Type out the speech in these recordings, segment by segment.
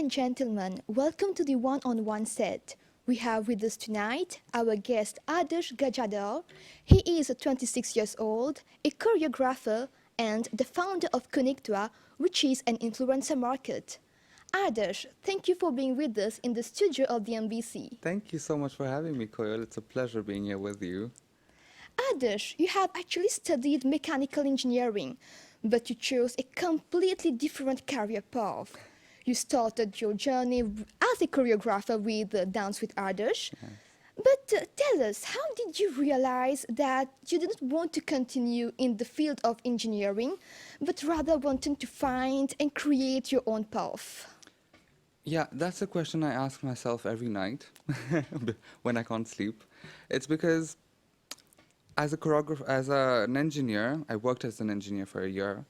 and gentlemen, welcome to the one-on-one set. We have with us tonight our guest Adarsh Gujadhur. He is 26 years old, a choreographer and the founder of KonekTwa, which is an influencer market. Adarsh, thank you for being with us in the studio of the MBC. Thank you so much for having me, Koyal. It's a pleasure being here with you. Adarsh, you have actually studied mechanical engineering, but you chose a completely different career path. You started your journey as a choreographer with Dance with Adarsh. Yes. But tell us, how did you realize that you didn't want to continue in the field of engineering, but rather wanting to find and create your own path? Yeah, that's a question I ask myself every night when I can't sleep. It's because as a choreographer, an engineer, I worked as an engineer for a year.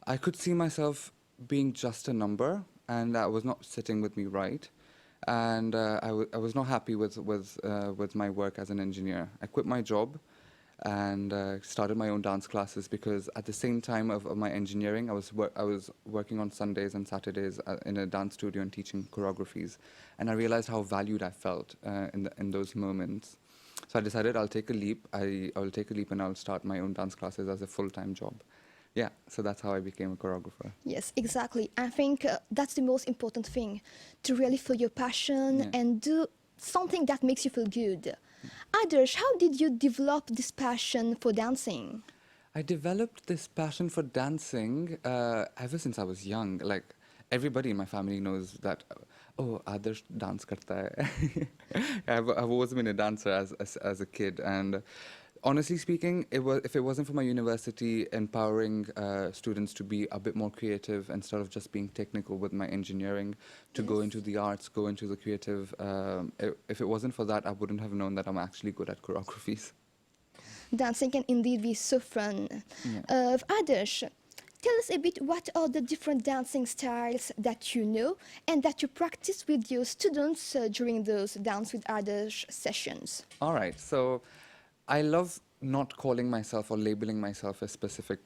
I could see myself being just a number, and that was not sitting with me right. And I was not happy with my work as an engineer. I quit my job and started my own dance classes because at the same time of my engineering, I was working on Sundays and Saturdays in a dance studio and teaching choreographies, and I realized how valued I felt in those moments. So I decided I'll take a leap. I'll take a leap and I'll start my own dance classes as a full-time job. Yeah, so that's how I became a choreographer. Yes, exactly. I think that's the most important thing, to really feel your passion Yeah. and do something that makes you feel good. Adarsh, how did you develop this passion for dancing? I developed this passion for dancing ever since I was young. Like everybody in my family knows that. Oh, Adarsh dance karta hai. I've always been a dancer as a kid, and honestly speaking, if it wasn't for my university empowering students to be a bit more creative instead of just being technical with my engineering, to go into the arts, go into the creative. If it wasn't for that, I wouldn't have known that I'm actually good at choreographies. Dancing can indeed be so fun. Yeah. Adarsh, tell us a bit what are the different dancing styles that you know and that you practice with your students during those Dance with Adarsh sessions. All right. So I love not calling myself or labeling myself a specific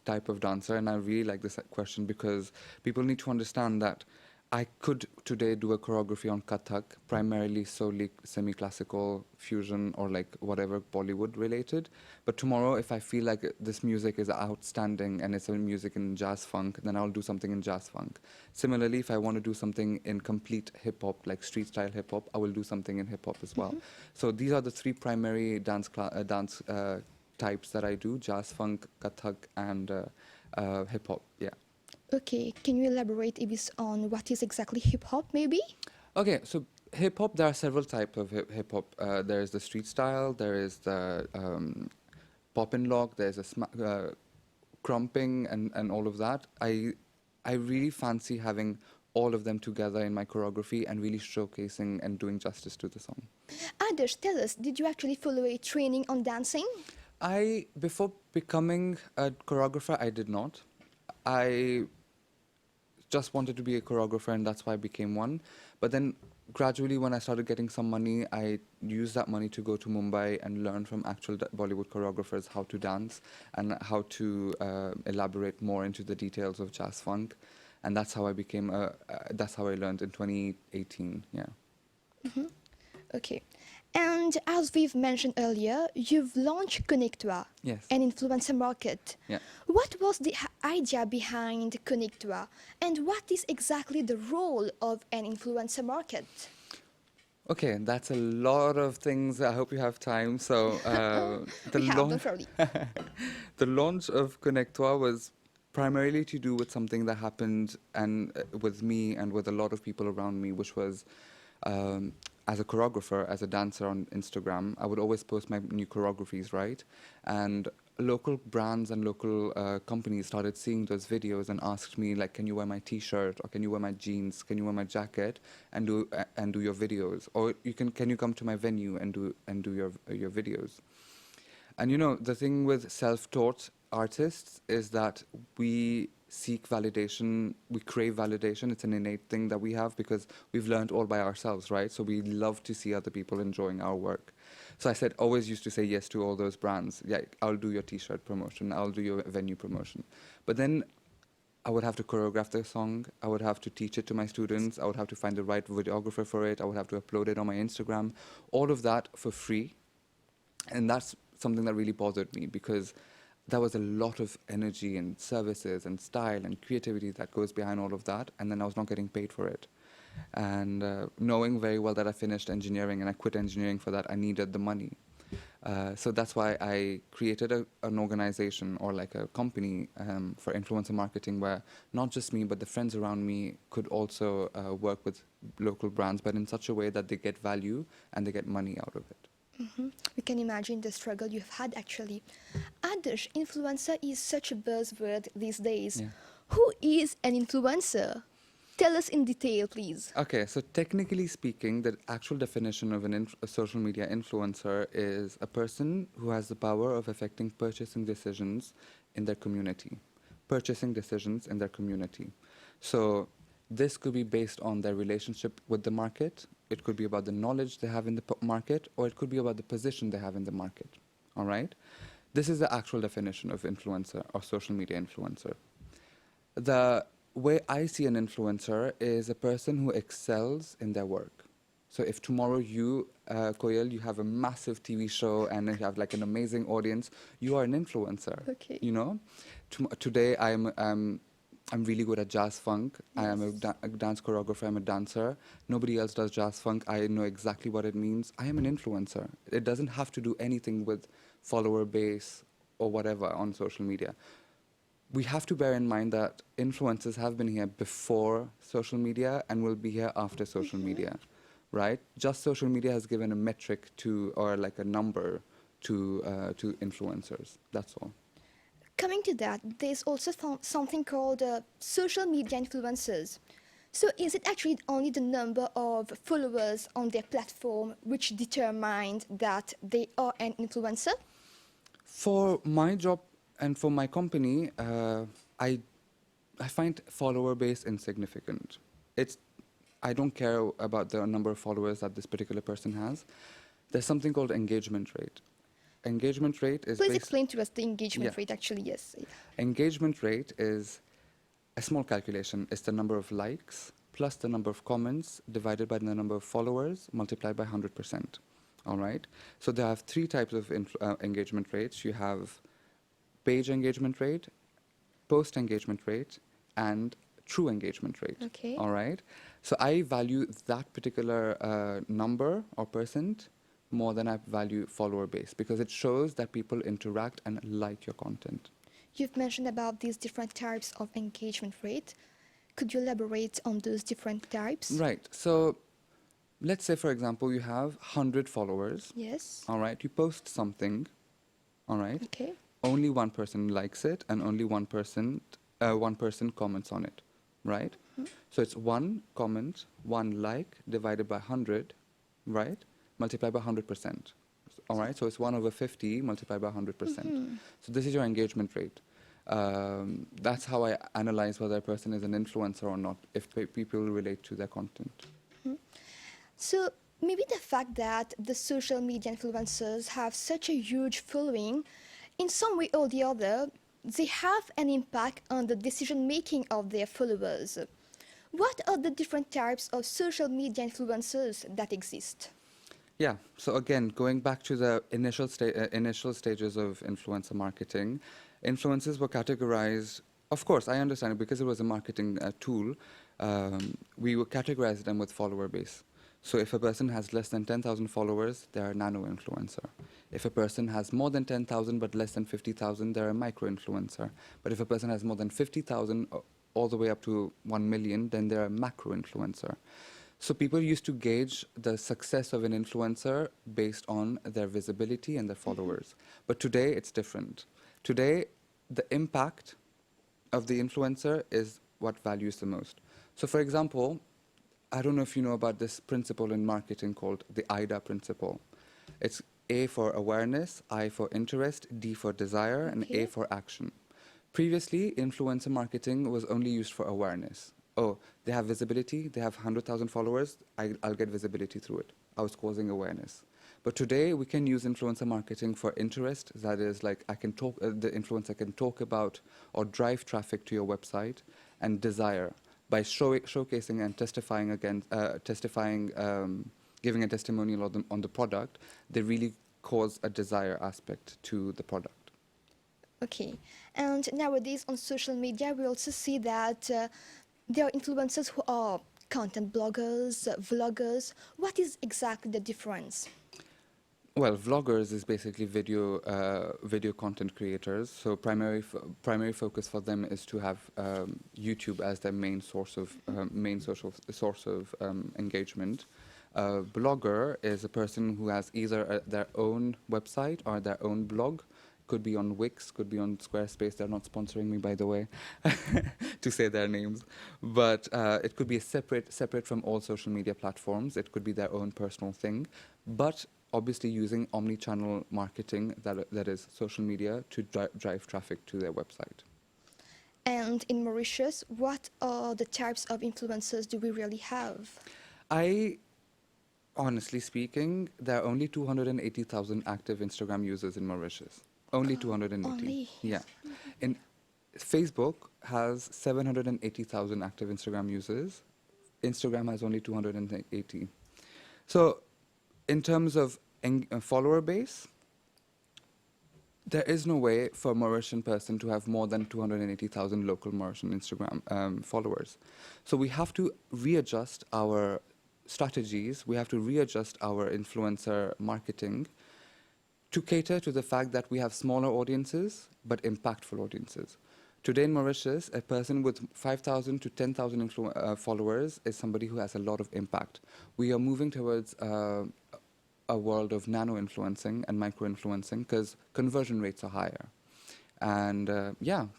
type of dancer, and I really like this question because people need to understand that I could today do a choreography on Kathak, primarily solely semi-classical fusion or like whatever Bollywood related. But tomorrow, if I feel like this music is outstanding and it's a music in jazz funk, then I'll do something in jazz funk. Similarly, if I want to do something in complete hip hop, like street style hip hop, I will do something in hip hop as well. So these are the three primary dance types that I do: jazz funk, Kathak, and hip hop. Yeah. Okay, can you elaborate a bit on what is exactly hip hop, maybe? Okay, so hip hop, there are several types of hip hop. There is the street style, there is the pop and lock, there's a crumping and all of that. I really fancy having all of them together in my choreography and really showcasing and doing justice to the song. Adarsh, tell us, did you actually follow a training on dancing? Before becoming a choreographer, I did not. I just wanted to be a choreographer and that's why I became one. But then gradually when I started getting some money, I used that money to go to Mumbai and learn from actual Bollywood choreographers how to dance and how to elaborate more into the details of jazz funk. And that's how I became, that's how I learned in 2018, yeah. Okay. And as we've mentioned earlier, you've launched KonekTwa, Yes. an influencer market. Yeah. What was the idea behind KonekTwa, and what is exactly the role of an influencer market? Okay, that's a lot of things. I hope you have time. So the We have, don't worry. the launch of KonekTwa was primarily to do with something that happened and with me and with a lot of people around me, which was as a choreographer, as a dancer on Instagram, I would always post my new choreographies, right? And local brands and local companies started seeing those videos and asked me, like, can you wear my T-shirt or can you wear my jeans? Can you wear my jacket and do your videos? Or can you come to my venue and do your videos? And you know, the thing with self-taught artists is that we seek validation, we crave validation. It's an innate thing that we have because we've learned all by ourselves, right? So we love to see other people enjoying our work. So I always used to say yes to all those brands. Yeah, I'll do your T-shirt promotion, I'll do your venue promotion. But then I would have to choreograph the song. I would have to teach it to my students. I would have to find the right videographer for it. I would have to upload it on my Instagram. All of that for free. And that's something that really bothered me because there was a lot of energy and services and style and creativity that goes behind all of that. And then I was not getting paid for it. And knowing very well that I finished engineering and I quit engineering for that, I needed the money. So that's why I created an organization or like a company for influencer marketing where not just me, but the friends around me could also work with local brands, but in such a way that they get value and they get money out of it. We can imagine the struggle you've had actually. Adarsh, influencer is such a buzzword these days. Yeah. Who is an influencer? Tell us in detail, please. Okay, so technically speaking, the actual definition of a social media influencer is a person who has the power of affecting purchasing decisions in their community. Purchasing decisions in their community. So this could be based on their relationship with the market. It could be about the knowledge they have in the market, or it could be about the position they have in the market. All right? This is the actual definition of influencer or social media influencer. The way I see an influencer is a person who excels in their work. So if tomorrow you, Koyal, you have a massive TV show and you have like an amazing audience, you are an influencer. Okay. You know, today I'm really good at jazz funk. I am a dance choreographer. I'm a dancer. Nobody else does jazz funk. I know exactly what it means. I am an influencer. It doesn't have to do anything with follower base or whatever on social media. We have to bear in mind that influencers have been here before social media and will be here after social media, right? Just social media has given a metric to, or like a number to influencers. That's all. Coming to that, there's also something called social media influencers. So is it actually only the number of followers on their platform which determines that they are an influencer? For my job and for my company, I find follower base insignificant. I don't care about the number of followers that this particular person has. There's something called engagement rate. Engagement rate is Please explain to us the engagement Yeah. rate actually, yes. Engagement rate is a small calculation. It's the number of likes plus the number of comments divided by the number of followers multiplied by 100%. All right? So there are three types of engagement rates. You have page engagement rate, post engagement rate, and true engagement rate. Okay. All right? So I value that particular number or percent more than I value follower base because it shows that people interact and like your content. You've mentioned about these different types of engagement rate. Could you elaborate on those different types? Right. So let's say, for example, you have 100 followers. Yes. All right. You post something. All right. Okay. Only one person likes it and only one person comments on it. Right. So it's one comment, one like divided by 100, right? Multiplied by 100%. All right. So it's 1/50 multiplied by 100%. So this is your engagement rate. That's how I analyze whether a person is an influencer or not, if people relate to their content. So maybe the fact that the social media influencers have such a huge following, in some way or the other, they have an impact on the decision making of their followers. What are the different types of social media influencers that exist? Yeah. So again, going back to the initial stages of influencer marketing, influencers were categorized. Of course, I understand it because it was a marketing tool. We would categorize them with follower base. So if a person has less than 10,000 followers, they're a nano influencer. If a person has more than 10,000 but less than 50,000, they're a micro influencer. But if a person has more than 50,000 all the way up to 1 million, then they're a macro influencer. So people used to gauge the success of an influencer based on their visibility and their followers. But today it's different. Today, the impact of the influencer is what values the most. So for example, I don't know if you know about this principle in marketing called the IDA principle. It's A for awareness, I for interest, D for desire, and Okay. A for action. Previously, influencer marketing was only used for awareness. Oh, they have visibility, they have 100,000 followers, I'll get visibility through it. I was causing awareness. But today we can use influencer marketing for interest. That is, like, I can talk, the influencer can talk about or drive traffic to your website, and desire by showcasing and testifying against, giving a testimonial on the product. They really cause a desire aspect to the product. Okay, and nowadays on social media, we also see that there are influencers who are content bloggers, vloggers. What is exactly the difference? Well, vloggers is basically video content creators. So primary focus for them is to have YouTube as their main source of engagement. A blogger is a person who has either their own website or their own blog. Could be on Wix, could be on Squarespace. They're not sponsoring me, by the way, to say their names. But it could be separate from all social media platforms. It could be their own personal thing. But obviously using omni-channel marketing, that is social media, to drive traffic to their website. And in Mauritius, what are the types of influencers do we really have? Honestly speaking, there are only 280,000 active Instagram users in Mauritius. Only 280. Only? Yeah. In Facebook has 780,000 active Instagram users. Instagram has only 280. So in terms of follower base, there is no way for a Mauritian person to have more than 280,000 local Mauritian Instagram followers. So we have to readjust our strategies, we have to readjust our influencer marketing to cater to the fact that we have smaller audiences but impactful audiences. Today in Mauritius, a person with 5,000 to 10,000 followers is somebody who has a lot of impact. We are moving towards a world of nano-influencing and micro-influencing because conversion rates are higher. And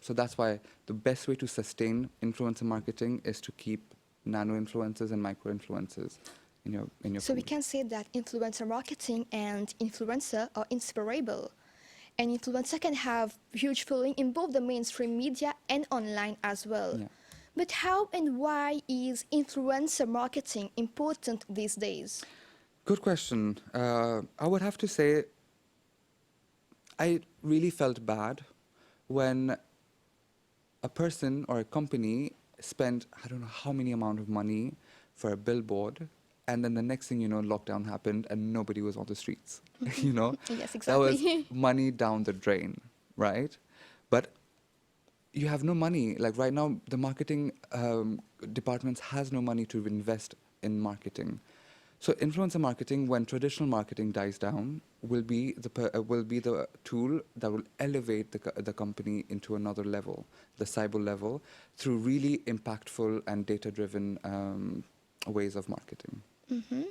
so that's why the best way to sustain influencer marketing is to keep nano-influencers and micro-influencers in your So we feed. can say that influencer marketing and influencer are inseparable. An influencer can have huge following in both the mainstream media and online as well. Yeah. But how and why is influencer marketing important these days? Good question. I would have to say I really felt bad when a person or a company spent, I don't know how many amount of money for a billboard, and then the next thing you know, lockdown happened and nobody was on the streets. You know, Yes, that was exactly. money down the drain, right? But you have no money. Like right now, the marketing departments has no money to invest in marketing. So influencer marketing, when traditional marketing dies down, will be the tool that will elevate the company into another level, the cyber level, through really impactful and data-driven ways of marketing. Mhm.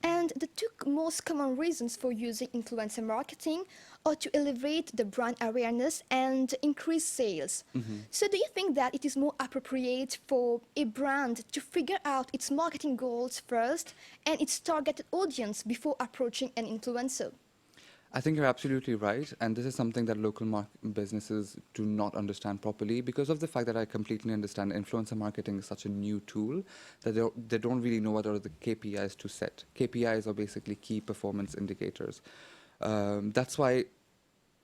And the two most common reasons for using influencer marketing are to elevate the brand awareness and increase sales. So do you think that it is more appropriate for a brand to figure out its marketing goals first and its targeted audience before approaching an influencer? I think you're absolutely right, and this is something that local businesses do not understand properly because of the fact that I completely understand influencer marketing is such a new tool that they don't really know what are the KPIs to set. KPIs are basically key performance indicators. That's why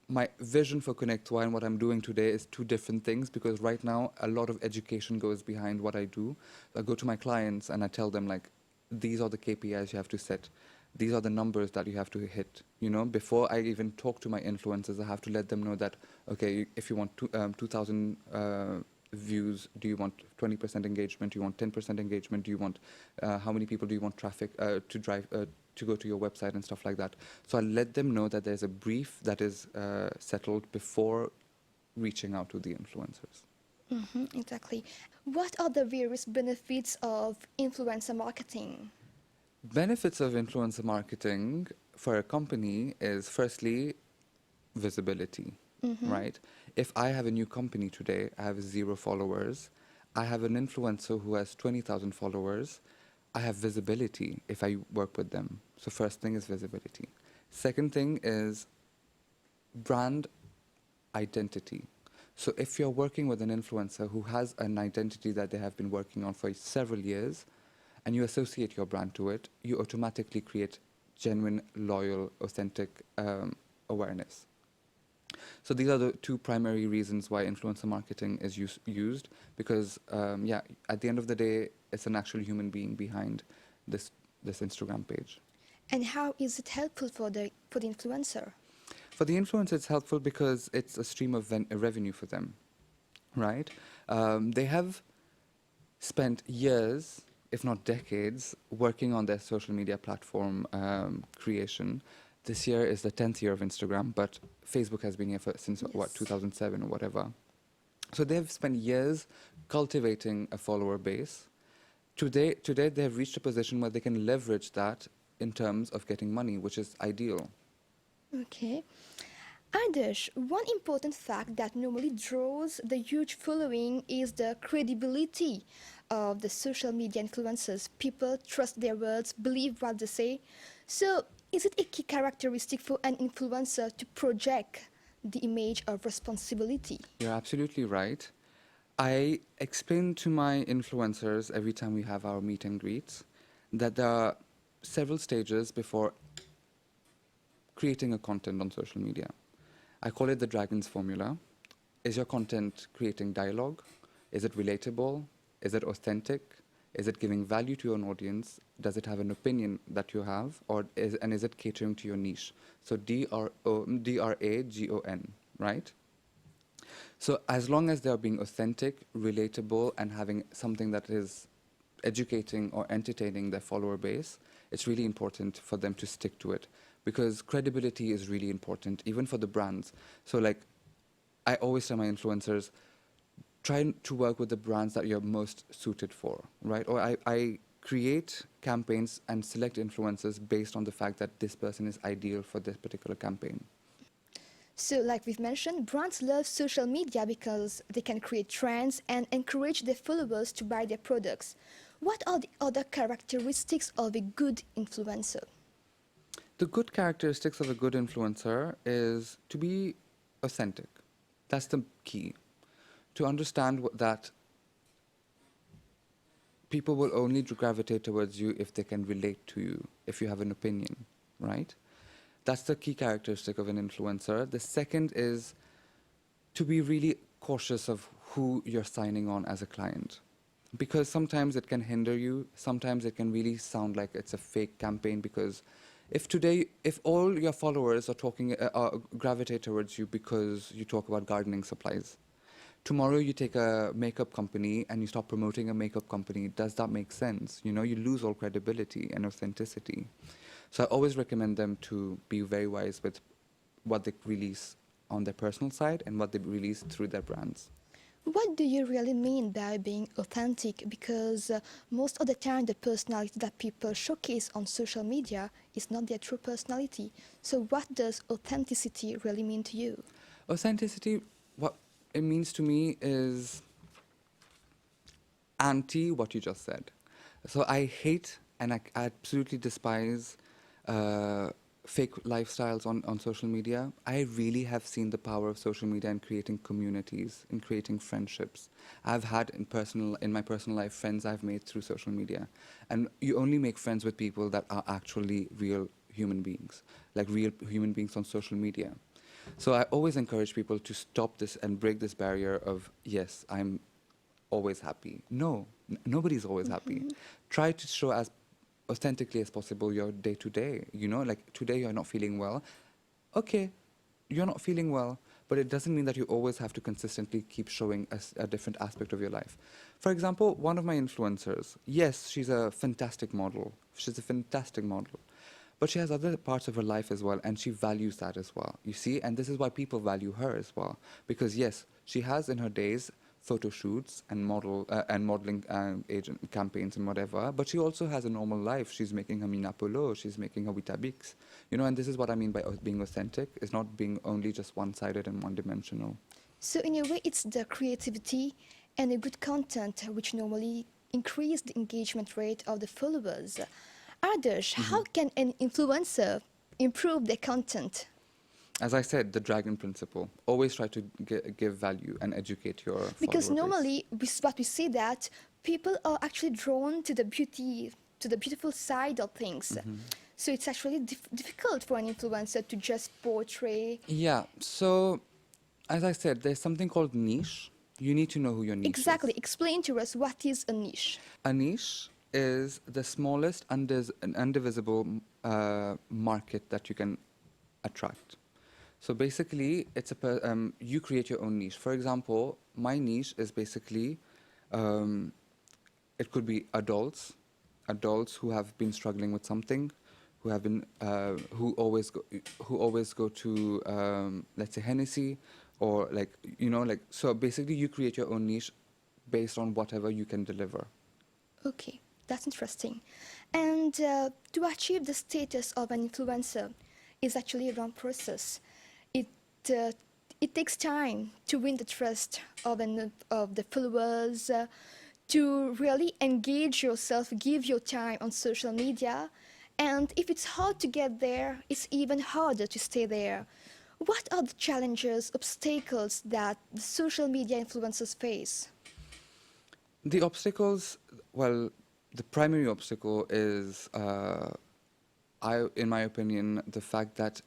my vision for KonekTwa and what I'm doing today is two different things, because right now a lot of education goes behind what I do. I go to my clients and I tell them, like, these are the KPIs you have to set. These are the numbers that you have to hit. You know, before I even talk to my influencers, I have to let them know that, okay, if you want 2,000 views, do you want 20% engagement? Do you want 10% engagement? Do you want, how many people do you want traffic to go to your website and stuff like that? So I let them know that there's a brief that is settled before reaching out to the influencers. Exactly. What are the various benefits of influencer marketing? Benefits of influencer marketing for a company is firstly visibility, right? If I have a new company today, I have 0 followers, I have an influencer who has 20,000 followers, I have visibility if I work with them. So first thing is visibility. Second thing is brand identity. So if you're working with an influencer who has an identity that they have been working on for several years, and you associate your brand to it, you automatically create genuine, loyal, authentic awareness. So these are the two primary reasons why influencer marketing is used, because at the end of the day, it's an actual human being behind this Instagram page. And how is it helpful for the influencer? For the influencer, it's helpful because it's a stream of revenue for them, right? They have spent years, if not decades, working on their social media platform creation. This year is the 10th year of Instagram, but Facebook has been here since, Yes. 2007 or whatever. So they've spent years cultivating a follower base. Today they've reached a position where they can leverage that in terms of getting money, which is ideal. Okay. Adarsh, one important fact that normally draws the huge following is the credibility of the social media influencers. People trust their words, believe what they say. So, is it a key characteristic for an influencer to project the image of responsibility? You're absolutely right. I explain to my influencers every time we have our meet and greets that there are several stages before creating a content on social media. I call it the Dragon's Formula. Is your content creating dialogue? Is it relatable? Is it authentic? Is it giving value to your audience? Does it have an opinion that you have? And is it catering to your niche? So DRAGON, right? So as long as they're being authentic, relatable, and having something that is educating or entertaining their follower base, it's really important for them to stick to it, because credibility is really important, even for the brands. So like, I always tell my influencers, try to work with the brands that you're most suited for, right? Or I create campaigns and select influencers based on the fact that this person is ideal for this particular campaign. So, like we've mentioned, brands love social media because they can create trends and encourage their followers to buy their products. What are the other characteristics of a good influencer? The good characteristics of a good influencer is to be authentic. That's the key. To understand that people will only gravitate towards you if they can relate to you, if you have an opinion, right? That's the key characteristic of an influencer. The second is to be really cautious of who you're signing on as a client, because sometimes it can hinder you. Sometimes it can really sound like it's a fake campaign, because if all your followers gravitate towards you because you talk about gardening supplies, tomorrow you take a makeup company and you start promoting a makeup company, does that make sense? You lose all credibility and authenticity. So I always recommend them to be very wise with what they release on their personal side and what they release through their brands. What do you really mean by being authentic? Because most of the time, the personality that people showcase on social media is not their true personality. So, what does authenticity really mean to you? Authenticity, what it means to me is anti what you just said. So I hate and I absolutely despise fake lifestyles on social media. I really have seen the power of social media in creating communities, in creating friendships. I've had in my personal life friends I've made through social media. And you only make friends with people that are actually real human beings, like real human beings on social media. So I always encourage people to stop this and break this barrier of, yes, I'm always happy. No, nobody's always happy. Try to show as authentically as possible your day to day. Like today you're not feeling well. Okay, you're not feeling well, but it doesn't mean that you always have to consistently keep showing a different aspect of your life. For example, one of my influencers, yes, she's a fantastic model. She's a fantastic model. But she has other parts of her life as well, and she values that as well. You see, and this is why people value her as well. Because yes, she has in her days photo shoots and modeling agent campaigns and whatever, but she also has a normal life. She's making her Mina Polo, she's making her Weetabix. And this is what I mean by being authentic, is not being only just one-sided and one-dimensional. So, in a way, it's the creativity and a good content which normally increase the engagement rate of the followers. Adarsh, how can an influencer improve their content? As I said, the dragon principle. Always try to give value and educate your Because follower base. normally, what we see that people are actually drawn to the beautiful side of things. So it's actually difficult for an influencer to just portray. Yeah. So, as I said, there's something called niche. You need to know who your niche Exactly. is. Explain to us what is a niche. A niche is the smallest undivisible market that you can attract. So basically, you create your own niche. For example, my niche is basically, um, it could be adults who have been struggling with something, who always go to, let's say, Hennessy, or like, like, so basically you create your own niche based on whatever you can deliver. Okay, that's interesting. And to achieve the status of an influencer is actually a long process. It uh, it takes time to win the trust of the followers, to really engage yourself, give your time on social media. And if it's hard to get there, it's even harder to stay there. What are the challenges, obstacles that the social media influencers face? The obstacles, well, the primary obstacle is, in my opinion, the fact that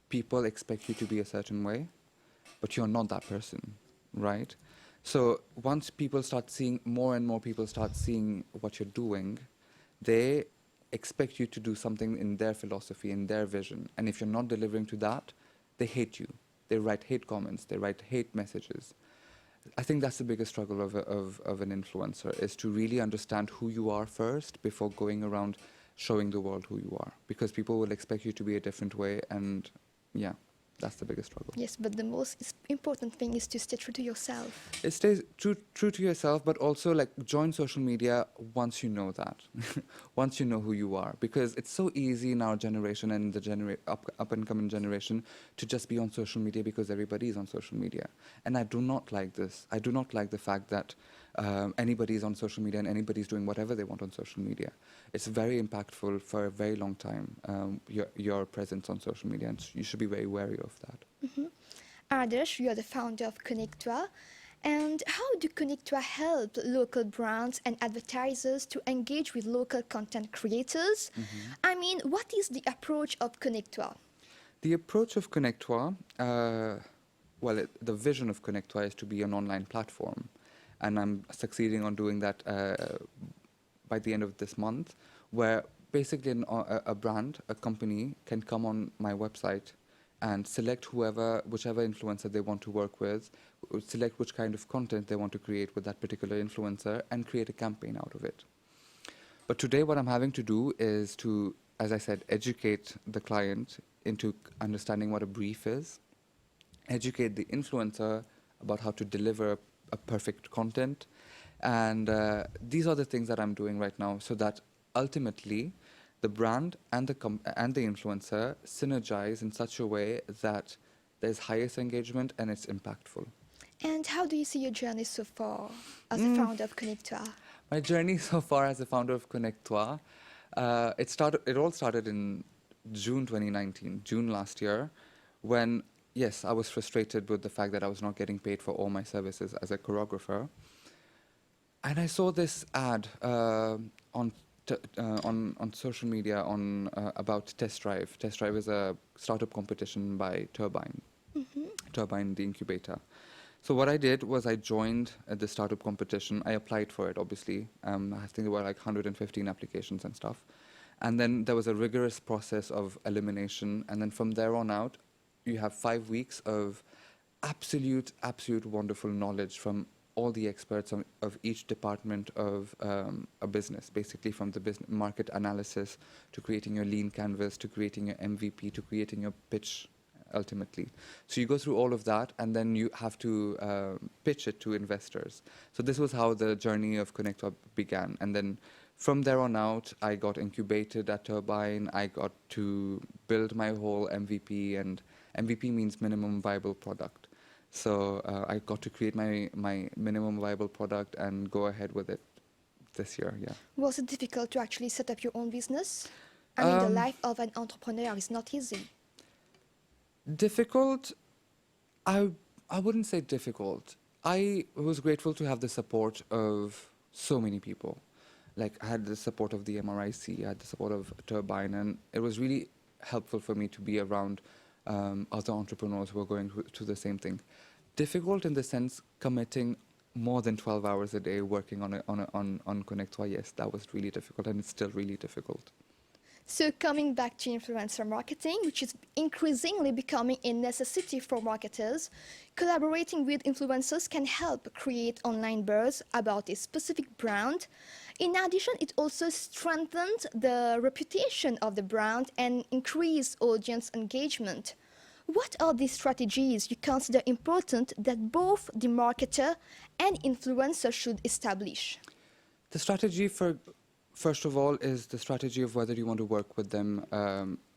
people expect you to be a certain way, but you're not that person, right? So once people start seeing, more and more people start seeing what you're doing, they expect you to do something in their philosophy, in their vision. And if you're not delivering to that, they hate you. They write hate comments, they write hate messages. I think that's the biggest struggle of an influencer, is to really understand who you are first before going around showing the world who you are. Because people will expect you to be a different way, and yeah, that's the biggest struggle. Yes, but the most important thing is to stay true to yourself. It stays true to yourself, but also like join social media once you know that, once you know who you are, because it's so easy in our generation and the up and coming generation to just be on social media because everybody is on social media, and I do not like this. I do not like the fact that anybody is on social media and anybody's doing whatever they want on social media. It's very impactful for a very long time. Your presence on social media, and you should be very wary of that. Mhm. Adarsh, you are the founder of KonekTwa. And how do KonekTwa help local brands and advertisers to engage with local content creators? I mean, what is the approach of KonekTwa? The approach of KonekTwa, the vision of KonekTwa is to be an online platform, and I'm succeeding on doing that by the end of this month, where basically a brand, a company, can come on my website and select whichever influencer they want to work with, select which kind of content they want to create with that particular influencer, and create a campaign out of it. But today what I'm having to do is to, as I said, educate the client into understanding what a brief is, educate the influencer about how to deliver a perfect content. And these are the things that I'm doing right now, so that ultimately the brand and the influencer synergize in such a way that there's highest engagement and it's impactful. And how do you see your journey so far as the founder of KonekTwa? My journey so far as a founder of KonekTwa, it all started in June 2019, June last year, when, yes, I was frustrated with the fact that I was not getting paid for all my services as a choreographer. And I saw this ad on social media about Test Drive. Test Drive is a startup competition by Turbine, the incubator. So what I did was I joined the startup competition. I applied for it, obviously. I think there were like 115 applications and stuff. And then there was a rigorous process of elimination. And then from there on out, you have 5 weeks of absolute wonderful knowledge from all the experts of each department of a business, basically from the business market analysis to creating your lean canvas, to creating your MVP, to creating your pitch, ultimately. So you go through all of that, and then you have to pitch it to investors. So this was how the journey of KonekTwa began. And then from there on out, I got incubated at Turbine. I got to build my whole MVP, and MVP means minimum viable product. So I got to create my minimum viable product and go ahead with it this year, yeah. Was it difficult to actually set up your own business? I mean, the life of an entrepreneur is not easy. Difficult? I wouldn't say difficult. I was grateful to have the support of so many people. Like I had the support of the MRIC, I had the support of Turbine, and it was really helpful for me to be around other entrepreneurs who are going through the same thing. Difficult in the sense committing more than 12 hours a day working on KonekTwa. Yes, that was really difficult, and it's still really difficult. So coming back to influencer marketing, which is increasingly becoming a necessity for marketers, collaborating with influencers can help create online buzz about a specific brand. In addition, it also strengthens the reputation of the brand and increase audience engagement. What are the strategies you consider important that both the marketer and influencer should establish? The strategy for, first of all, is the strategy of whether you want to work with them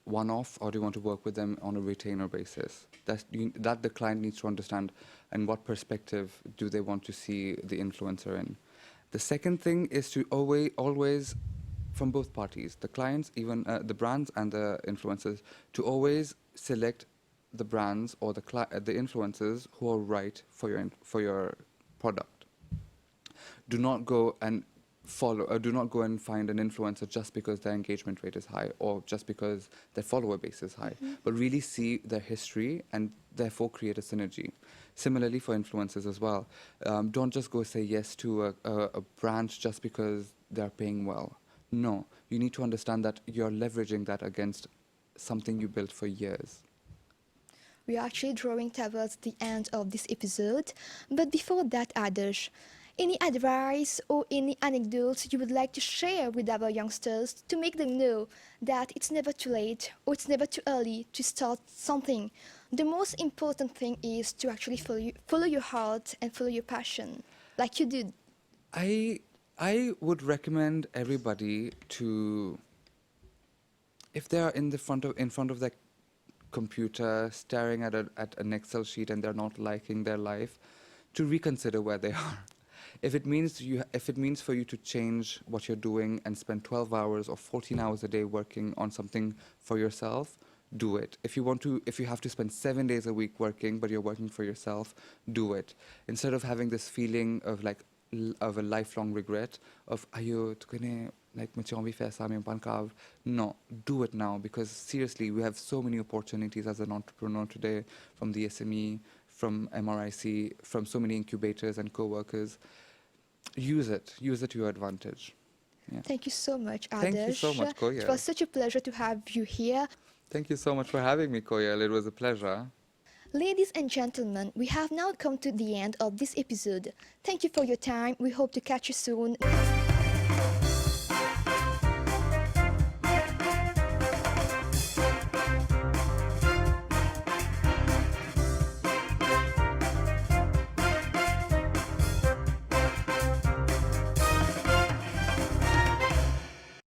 one-off or do you want to work with them on a retainer basis. That the client needs to understand, and what perspective do they want to see the influencer in. The second thing is to always, from both parties, the clients, even the brands and the influencers, to always select the brands or the influencers who are right for your product. Do not go and do not go and find an influencer just because their engagement rate is high or just because their follower base is high, but really see their history and therefore create a synergy. Similarly for influencers as well. Don't just go say yes to a brand just because they're paying well. No, you need to understand that you're leveraging that against something you built for years. We are actually drawing towards the end of this episode, but before that, Adarsh, any advice or any anecdotes you would like to share with our youngsters to make them know that it's never too late or it's never too early to start something? The most important thing is to actually follow your heart and follow your passion, like you did. I would recommend everybody to, if they are in front of their computer staring at an Excel sheet and they're not liking their life, to reconsider where they are. If it means for you to change what you're doing and spend 12 hours or 14 hours a day working on something for yourself, do it. If you have to spend 7 days a week working, but you're working for yourself, do it. Instead of having this feeling of a lifelong regret of ayo tukane like muझे envie faire ça mais pas grave. No, do it now, because seriously we have so many opportunities as an entrepreneur today, from the SME, from MRIC, from so many incubators and co-workers. Use it to your advantage. Yeah. Thank you so much, Adarsh. Thank you so much, Koyal. It was such a pleasure to have you here. Thank you so much for having me, Koyal. It was a pleasure. Ladies and gentlemen, we have now come to the end of this episode. Thank you for your time. We hope to catch you soon.